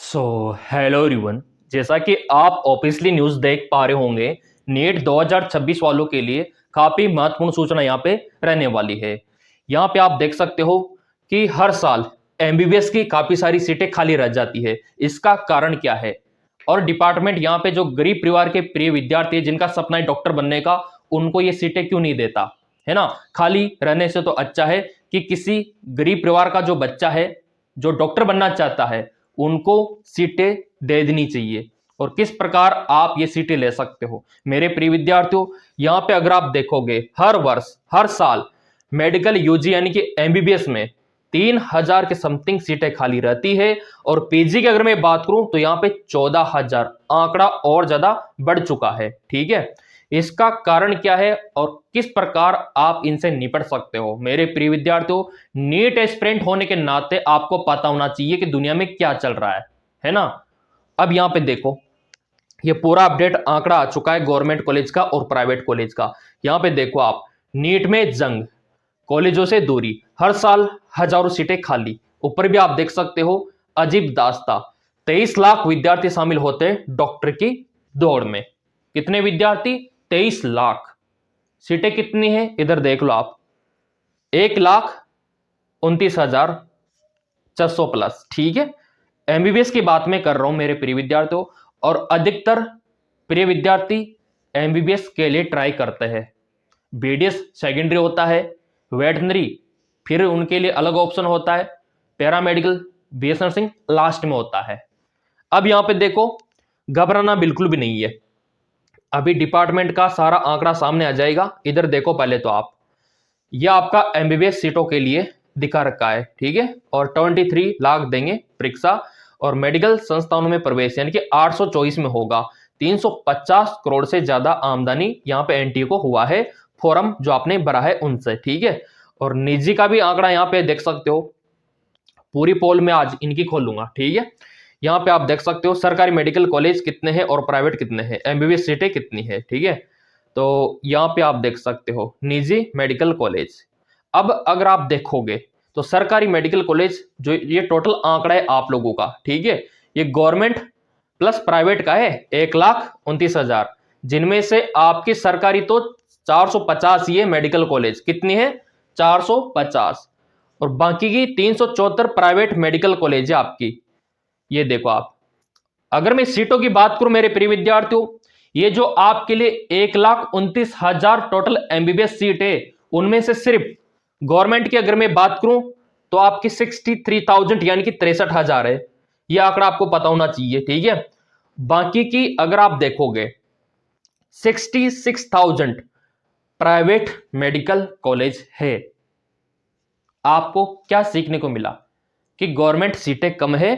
So hello everyone. जैसा कि आप ऑब्वियसली न्यूज़ देख पा रहे होंगे, नीट 2026 वालों के लिए काफ़ी महत्वपूर्ण सूचना यहाँ पे रहने वाली है। यहाँ पे आप देख सकते हो कि हर साल एमबीबीएस की काफ़ी सारी सीटें खाली रह जाती है। इसका कारण क्या है? और डिपार्टमेंट यहाँ पे जो गरीब परिवार के प्रिय विद्यार्थी है, जिनका सपना है डॉक्टर बनने का, उनको ये सीटें क्यों नहीं देता है ना? खाली रहने से तो अच्छा है कि किसी गरीब परिवार का जो बच्चा है, जो डॉक्टर बनना चाहता है, उनको सीटें दे देनी चाहिए। और किस प्रकार आप ये सीटें ले सकते हो मेरे प्रिय विद्यार्थियों, यहाँ पे अगर आप देखोगे हर वर्ष हर साल मेडिकल यूजी यानी कि एमबीबीएस में 3000 के समथिंग सीटें खाली रहती है। और पीजी की अगर मैं बात करूं तो यहाँ पे 14,000, आंकड़ा और ज्यादा बढ़ चुका है। ठीक है, इसका कारण क्या है और किस प्रकार आप इनसे निपट सकते हो मेरे प्रिय विद्यार्थियों? नीट एस्पिरेंट होने के नाते आपको पता होना चाहिए कि दुनिया में क्या चल रहा है ना? अब यहां पे देखो, ये पूरा अपडेट आंकड़ा आ चुका है गवर्नमेंट कॉलेज का और प्राइवेट कॉलेज का। यहां पे देखो आप, नीट में जंग, कॉलेजों से दूरी, हर साल हजारों सीटें खाली। ऊपर भी आप देख सकते हो, अजीब दास्ता, 23 लाख विद्यार्थी शामिल होते हैं डॉक्टर की दौड़ में। कितने विद्यार्थी? 23 लाख। सीटें कितनी है इधर देख लो आप, 1,29,400 प्लस। ठीक है, एमबीबीएस की बात मैं कर रहा हूं मेरे प्रिय विद्यार्थियों। और अधिकतर प्रिय विद्यार्थी एमबीबीएस के लिए ट्राई करते हैं। बीडीएस सेकेंडरी होता है, वेटनरी फिर उनके लिए अलग ऑप्शन होता है, पैरामेडिकल बीएस नर्सिंग लास्ट में होता है। अब यहां पे देखो, घबराना बिल्कुल भी नहीं है, अभी डिपार्टमेंट का सारा आंकड़ा सामने आ जाएगा। इधर देखो पहले तो आप, यह आपका एमबीबीएस सीटों के लिए दिखा रखा है। ठीक है, और 23 लाख देंगे परीक्षा, और मेडिकल संस्थानों में प्रवेश यानी कि 824 में होगा। 350 करोड़ से ज्यादा आमदनी यहाँ पे एनटीए को हुआ है, फॉर्म जो आपने भरा है उनसे। ठीक है, और निजी का भी आंकड़ा यहाँ पे देख सकते हो, पूरी पोल में आज इनकी खोलूंगा। ठीक है, यहाँ पे आप देख सकते हो सरकारी मेडिकल कॉलेज कितने हैं और प्राइवेट कितने हैं, एमबीबीएस सीटें कितनी है। ठीक है, तो यहाँ पे आप देख सकते हो निजी मेडिकल कॉलेज। अब अगर आप देखोगे तो सरकारी मेडिकल कॉलेज जो ये टोटल आंकड़ा है आप लोगों का, ठीक है, ये गवर्नमेंट प्लस प्राइवेट का है 1,29,000, जिनमें से आपकी सरकारी तो 450 ही है। मेडिकल कॉलेज कितनी है? 450। और बाकी की 374 प्राइवेट मेडिकल कॉलेज है आपकी। ये देखो आप, अगर मैं सीटों की बात करूं मेरे प्रिय विद्यार्थियों, ये जो आपके लिए 1,29,000 टोटल एमबीबीएस सीट है, उनमें से सिर्फ गवर्नमेंट की अगर मैं बात करूं तो आपकी 63,000 यानी कि 63,000 है। यह आंकड़ा आपको पता होना चाहिए। ठीक है, बाकी की अगर आप देखोगे 66,000 प्राइवेट मेडिकल कॉलेज है। आपको क्या सीखने को मिला? कि गवर्नमेंट सीटें कम है,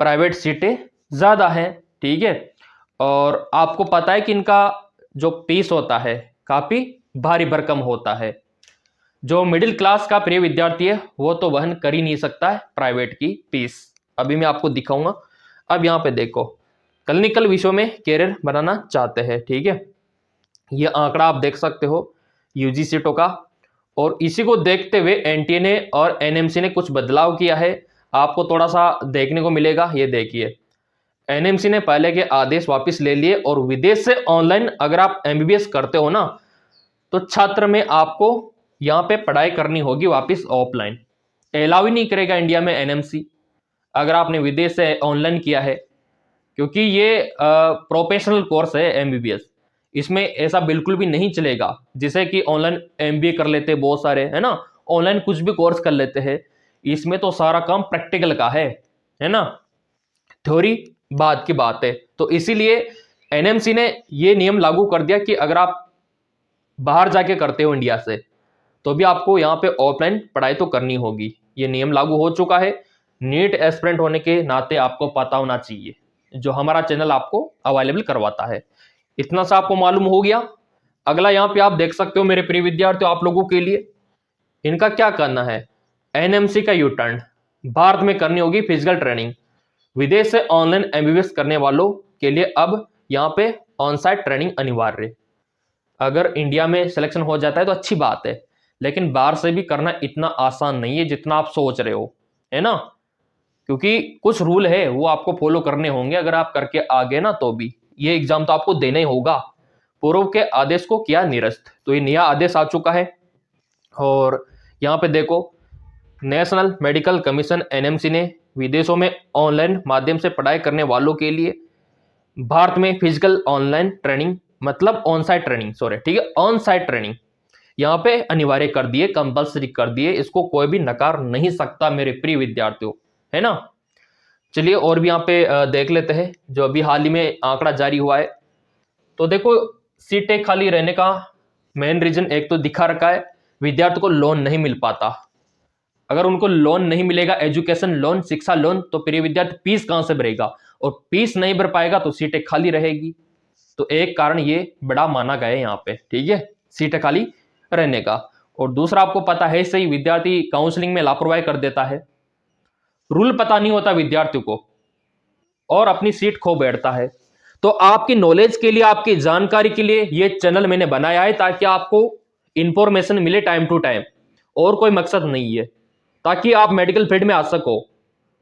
प्राइवेट सीटें ज्यादा है। ठीक है, और आपको पता है कि इनका जो फीस होता है काफी भारी भरकम होता है। जो मिडिल क्लास का प्रिय विद्यार्थी है वो तो वहन कर ही नहीं सकता है प्राइवेट की फीस। अभी मैं आपको दिखाऊंगा। अब यहाँ पे देखो, क्लिनिकल विषयों में कैरियर बनाना चाहते हैं। ठीक है, ये आंकड़ा आप देख सकते हो यूजी सीटों का। और इसी को देखते हुए एनटीए ने और एनएमसी ने कुछ बदलाव किया है, आपको थोड़ा सा देखने को मिलेगा। ये देखिए, एनएमसी ने पहले के आदेश वापस ले लिए और विदेश से ऑनलाइन अगर आप एमबीबीएस करते हो ना, तो छात्र में आपको यहाँ पे पढ़ाई करनी होगी वापस ऑफलाइन। अलाउ ही नहीं करेगा इंडिया में एनएमसी अगर आपने विदेश से ऑनलाइन किया है, क्योंकि ये प्रोफेशनल कोर्स है एमबीबीएस। इसमें ऐसा बिल्कुल भी नहीं चलेगा जिसे कि ऑनलाइन एमबीए कर लेते हैं बहुत सारे, है ना, ऑनलाइन कुछ भी कोर्स कर लेते हैं। इसमें तो सारा काम प्रैक्टिकल का है ना, थ्योरी बाद की बात है। तो इसीलिए एनएमसी ने ये नियम लागू कर दिया कि अगर आप बाहर जाके करते हो इंडिया से, तो भी आपको यहाँ पे ऑफलाइन पढ़ाई तो करनी होगी। ये नियम लागू हो चुका है। नीट एस्पिरेंट होने के नाते आपको पता होना चाहिए, जो हमारा चैनल आपको अवेलेबल करवाता है। इतना सा आपको मालूम हो गया। अगला यहाँ पे आप देख सकते हो मेरे प्रिय विद्यार्थियों, आप लोगों के लिए इनका क्या करना है। एनएमसी का यू टर्न, भारत में करनी होगी फिजिकल ट्रेनिंग। विदेश से ऑनलाइन एमबीबीएस करने वालों के लिए अब यहाँ पे ऑन साइट ट्रेनिंग अनिवार्य। अगर इंडिया में सिलेक्शन हो जाता है तो अच्छी बात है, लेकिन बाहर से भी करना इतना आसान नहीं है जितना आप सोच रहे हो, है ना। क्योंकि कुछ रूल है वो आपको फॉलो करने होंगे, अगर आप करके आ गए ना तो भी ये एग्जाम तो आपको देना ही होगा। पूर्व के आदेश को किया निरस्त, तो ये नया आदेश आ चुका है। और यहाँ पे देखो, नेशनल मेडिकल कमीशन एनएमसी ने विदेशों में ऑनलाइन माध्यम से पढ़ाई करने वालों के लिए भारत में फिजिकल ऑनलाइन ट्रेनिंग, मतलब ऑन साइट ट्रेनिंग, सॉरी ठीक है, ऑन साइट ट्रेनिंग यहाँ पे अनिवार्य कर दिए, कंपल्सरी कर दिए। इसको कोई भी नकार नहीं सकता मेरे प्रिय विद्यार्थियों, है ना। चलिए और भी यहाँ पे देख लेते हैं जो अभी हाल ही में आंकड़ा जारी हुआ है। तो देखो, सीटें खाली रहने का मेन रीजन एक तो दिखा रखा है, विद्यार्थी को लोन नहीं मिल पाता। अगर उनको लोन नहीं मिलेगा, एजुकेशन लोन, शिक्षा लोन, तो प्रिय विद्यार्थी फीस कहां से भरेगा, और फीस नहीं भर पाएगा तो सीटें खाली रहेगी। तो एक कारण ये बड़ा माना गया है यहाँ पे, ठीक है, सीटें खाली रहने का। और दूसरा, आपको पता है सही, विद्यार्थी काउंसलिंग में लापरवाही कर देता है, रूल पता नहीं होता विद्यार्थियों को और अपनी सीट खो बैठता है। तो आपकी नॉलेज के लिए, आपकी जानकारी के लिए ये चैनल मैंने बनाया है, ताकि आपको इंफॉर्मेशन मिले टाइम टू टाइम, और कोई मकसद नहीं है, ताकि आप मेडिकल फील्ड में आ सको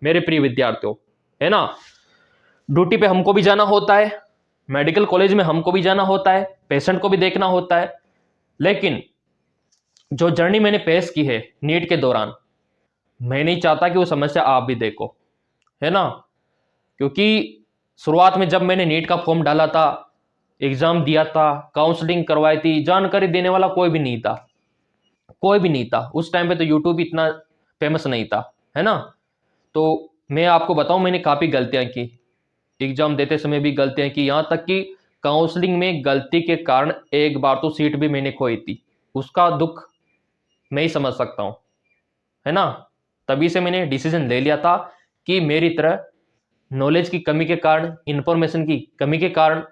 मेरे प्रिय विद्यार्थियों, है ना। ड्यूटी पे हमको भी जाना होता है, मेडिकल कॉलेज में हमको भी जाना होता है, पेशेंट को भी देखना होता है। लेकिन जो जर्नी मैंने पेश की है नीट के दौरान, मैं नहीं चाहता कि वो समस्या आप भी देखो, है ना। क्योंकि शुरुआत में जब मैंने नीट का फॉर्म डाला था, एग्जाम दिया था, काउंसलिंग करवाई थी, जानकारी देने वाला कोई भी नहीं था, कोई भी नहीं था। उस टाइम पे तो यूट्यूब इतना फेमस नहीं था, है ना। तो मैं आपको बताऊं, मैंने काफ़ी गलतियां की, एग्जाम देते समय भी गलतियां की, यहाँ तक कि काउंसलिंग में गलती के कारण एक बार तो सीट भी मैंने खोई थी। उसका दुख मैं ही समझ सकता हूँ, है ना। तभी से मैंने डिसीजन ले लिया था कि मेरी तरह नॉलेज की कमी के कारण, इंफॉर्मेशन की कमी के कारण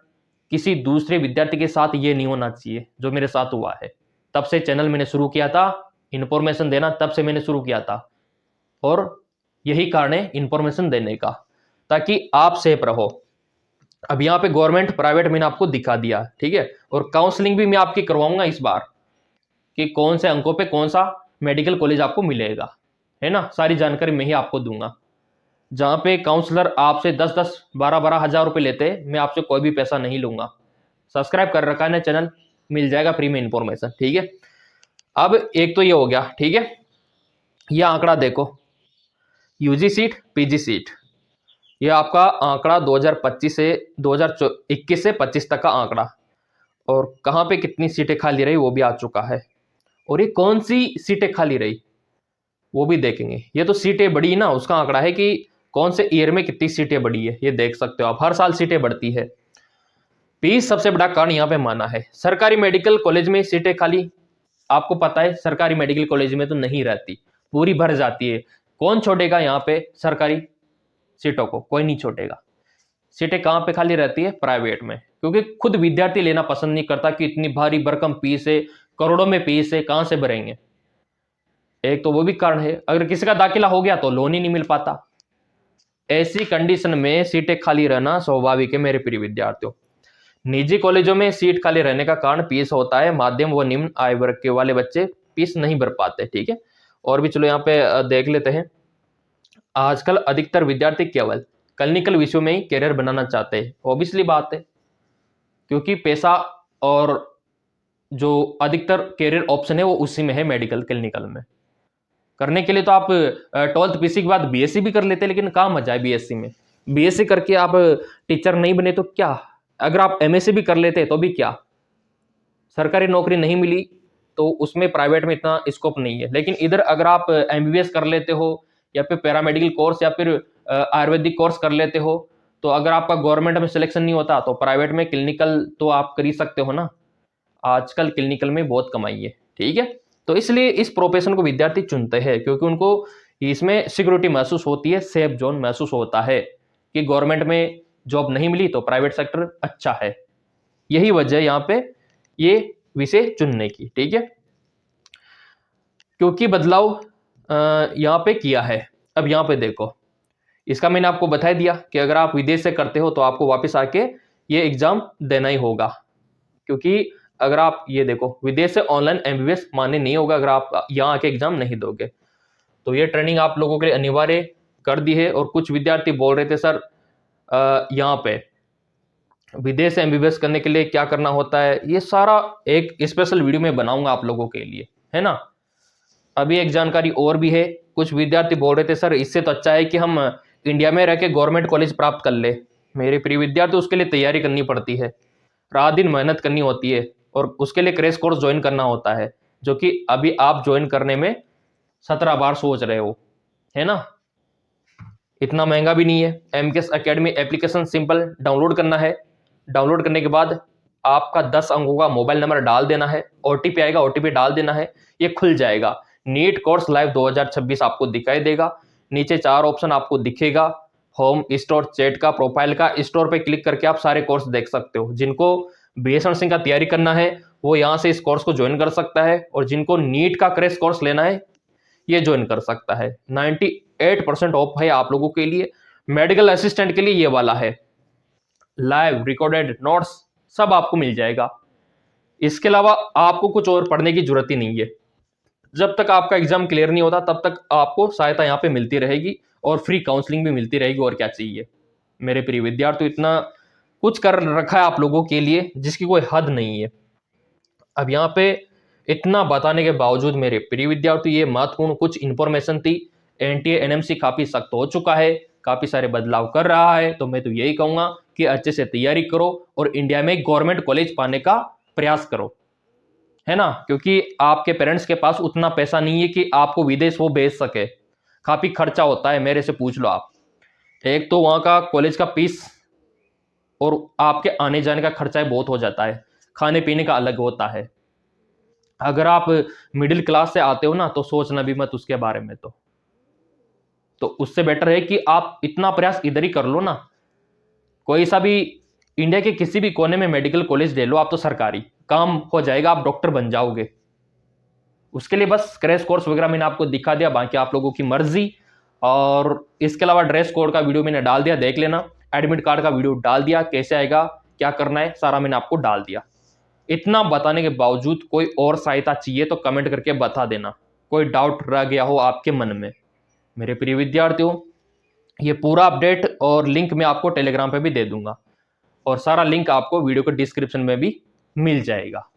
किसी दूसरे विद्यार्थी के साथ ये नहीं होना चाहिए जो मेरे साथ हुआ है। तब से चैनल मैंने शुरू किया था, इंफॉर्मेशन देना तब से मैंने शुरू किया था, और यही कारण है इंफॉर्मेशन देने का, ताकि आप सेफ रहो। अब यहाँ पे गवर्नमेंट प्राइवेट मैंने आपको दिखा दिया, ठीक है। और काउंसलिंग भी मैं आपकी करवाऊंगा इस बार, कि कौन से अंकों पे कौन सा मेडिकल कॉलेज आपको मिलेगा, है ना। सारी जानकारी मैं ही आपको दूंगा। जहाँ पे काउंसलर आपसे 10-10, 12-12 हज़ार रुपये लेते हैं, मैं आपसे कोई भी पैसा नहीं लूंगा। सब्सक्राइब कर रखा है ना चैनल, मिल जाएगा फ्री में इंफॉर्मेशन, ठीक है। अब एक तो ये हो गया, ठीक है। ये आंकड़ा देखो, यूजी सीट, पीजी सीट, ये आपका आंकड़ा 2025 से 2021 से 25 तक का आंकड़ा, और कहाँ पे कितनी सीटें खाली रही वो भी आ चुका है, और ये कौन सी सीटें खाली रही वो भी देखेंगे। ये तो सीटें बढ़ी ना, उसका आंकड़ा है कि कौन से ईयर में कितनी सीटें बढ़ी है, ये देख सकते हो आप, हर साल सीटें बढ़ती है। फीस सबसे बड़ा कारण यहाँ पे माना है। सरकारी मेडिकल कॉलेज में सीटें खाली, आपको पता है सरकारी मेडिकल कॉलेज में तो नहीं रहती, पूरी भर जाती है। कौन छोड़ेगा यहाँ पे सरकारी सीटों को, कोई नहीं छोड़ेगा। सीटें कहाँ पे खाली रहती है, प्राइवेट में, क्योंकि खुद विद्यार्थी लेना पसंद नहीं करता कि इतनी भारी भरकम फीस है, करोड़ों में फीस है, कहाँ से भरेंगे। एक तो वो भी कारण है, अगर किसी का दाखिला हो गया तो लोन ही नहीं मिल पाता। ऐसी कंडीशन में सीटें खाली रहना स्वाभाविक है मेरे प्रिय विद्यार्थियों। निजी कॉलेजों में सीट खाली रहने का कारण फीस होता है, माध्यम व निम्न आय वर्ग के वाले बच्चे फीस नहीं भर पाते, ठीक है। और भी चलो यहाँ पे देख लेते हैं। आजकल अधिकतर विद्यार्थी केवल क्लिनिकल विषयों में ही करियर बनाना चाहते हैं, ऑब्वियसली बात है, क्योंकि पैसा और जो अधिकतर करियर ऑप्शन है वो उसी में है, मेडिकल क्लिनिकल में। करने के लिए तो आप 12th पीसी के बाद बीएससी भी कर लेते, लेकिन कहाँ मजा है बीएससी में। बीएससी करके आप टीचर नहीं बने तो क्या, अगर आप एमएससी भी कर लेते तो भी क्या, सरकारी नौकरी नहीं मिली तो उसमें प्राइवेट में इतना स्कोप नहीं है। लेकिन इधर अगर आप एमबीबीएस कर लेते हो, या फिर पैरामेडिकल कोर्स, या फिर आयुर्वेदिक कोर्स कर लेते हो, तो अगर आपका गवर्नमेंट में सिलेक्शन नहीं होता तो प्राइवेट में क्लिनिकल तो आप कर ही सकते हो ना। आजकल क्लिनिकल में बहुत कमाई है, ठीक है। तो इसलिए इस प्रोफेशन को विद्यार्थी चुनते हैं, क्योंकि उनको इसमें सिक्योरिटी महसूस होती है, सेफ जोन महसूस होता है कि गवर्नमेंट में जॉब नहीं मिली तो प्राइवेट सेक्टर अच्छा है। यही वजह है यहाँ पे ये विषय चुनने की, ठीक है। क्योंकि बदलाव यहाँ पे किया है। अब यहाँ पे देखो, इसका मैंने आपको बता दिया कि अगर आप विदेश से करते हो तो आपको वापस आके ये एग्जाम देना ही होगा, क्योंकि अगर आप ये देखो, विदेश से ऑनलाइन एमबीबीएस मान्य नहीं होगा अगर आप यहाँ आके एग्जाम नहीं दोगे। तो ये ट्रेनिंग आप लोगों के लिए अनिवार्य कर दी है। और कुछ विद्यार्थी बोल रहे थे सर यहाँ पे विदेश एमबीबीएस करने के लिए क्या करना होता है, ये सारा एक स्पेशल वीडियो में बनाऊंगा आप लोगों के लिए, है ना। अभी एक जानकारी और भी है, कुछ विद्यार्थी बोल रहे थे सर इससे तो अच्छा है कि हम इंडिया में रह के गवर्नमेंट कॉलेज प्राप्त कर ले। मेरे प्रिय विद्यार्थी, उसके लिए तैयारी करनी पड़ती है, रात दिन मेहनत करनी होती है और उसके लिए क्रैश कोर्स ज्वाइन करना होता है, जो कि अभी आप ज्वाइन करने में 17 बार सोच रहे हो, है ना। इतना महंगा भी नहीं है। MKS academy application simple download करना है। डाउनलोड करने के बाद आपका 10 अंकों का मोबाइल नंबर डाल देना है, ओटीपी आएगा, ओटीपी डाल देना है, ये खुल जाएगा। नीट कोर्स लाइव 2026 आपको दिखाई देगा। नीचे 4 ऑप्शन आपको दिखेगा, होम, स्टोर, चैट का, प्रोफाइल का। स्टोर पे क्लिक करके आप सारे कोर्स देख सकते हो। जिनको बीएस नर्सिंग का तैयारी करना है वो यहाँ से इस कोर्स को ज्वाइन कर सकता है, और जिनको नीट का क्रैश कोर्स लेना है ये ज्वाइन कर सकता है। 98% ऑफ है आप लोगों के लिए। मेडिकल असिस्टेंट के लिए ये वाला है, लाइव रिकॉर्डेड नोट्स सब आपको मिल जाएगा। इसके अलावा आपको कुछ और पढ़ने की जरूरत ही नहीं है। जब तक आपका एग्जाम क्लियर नहीं होता तब तक आपको सहायता यहाँ पे मिलती रहेगी और फ्री काउंसलिंग भी मिलती रहेगी। और क्या चाहिए मेरे प्रिय विद्यार्थी, इतना कुछ कर रखा है आप लोगों के लिए जिसकी कोई हद नहीं है। अब यहाँ पे इतना बताने के बावजूद मेरे प्रिय विद्यार्थी, ये महत्वपूर्ण कुछ इंफॉर्मेशन थी। एनटीए एनएमसी काफी सख्त हो चुका है, काफी सारे बदलाव कर रहा है, तो मैं तो यही कहूंगा कि अच्छे से तैयारी करो और इंडिया में गवर्नमेंट कॉलेज पाने का प्रयास करो, है ना। क्योंकि आपके पेरेंट्स के पास उतना पैसा नहीं है कि आपको विदेश वो भेज सके। काफी खर्चा होता है, मेरे से पूछ लो आप। एक तो वहां का कॉलेज का फीस और आपके आने जाने का खर्चा ही बहुत हो जाता है, खाने पीने का अलग होता है। अगर आप मिडिल क्लास से आते हो ना तो सोचना भी मत उसके बारे में। तो उससे बेटर है कि आप इतना प्रयास इधर ही कर लो ना। कोई सा भी इंडिया के किसी भी कोने में मेडिकल कॉलेज ले लो आप, तो सरकारी काम हो जाएगा, आप डॉक्टर बन जाओगे। उसके लिए बस क्रैश कोर्स वगैरह मैंने आपको दिखा दिया, बाकी आप लोगों की मर्जी। और इसके अलावा ड्रेस कोड का वीडियो मैंने डाल दिया, देख लेना। एडमिट कार्ड का वीडियो डाल दिया, कैसे आएगा, क्या करना है, सारा मैंने आपको डाल दिया। इतना बताने के बावजूद कोई और सहायता चाहिए तो कमेंट करके बता देना, कोई डाउट रह गया हो आपके मन में। मेरे प्रिय विद्यार्थियों, ये पूरा अपडेट और लिंक मैं आपको टेलीग्राम पे भी दे दूंगा, और सारा लिंक आपको वीडियो के डिस्क्रिप्शन में भी मिल जाएगा।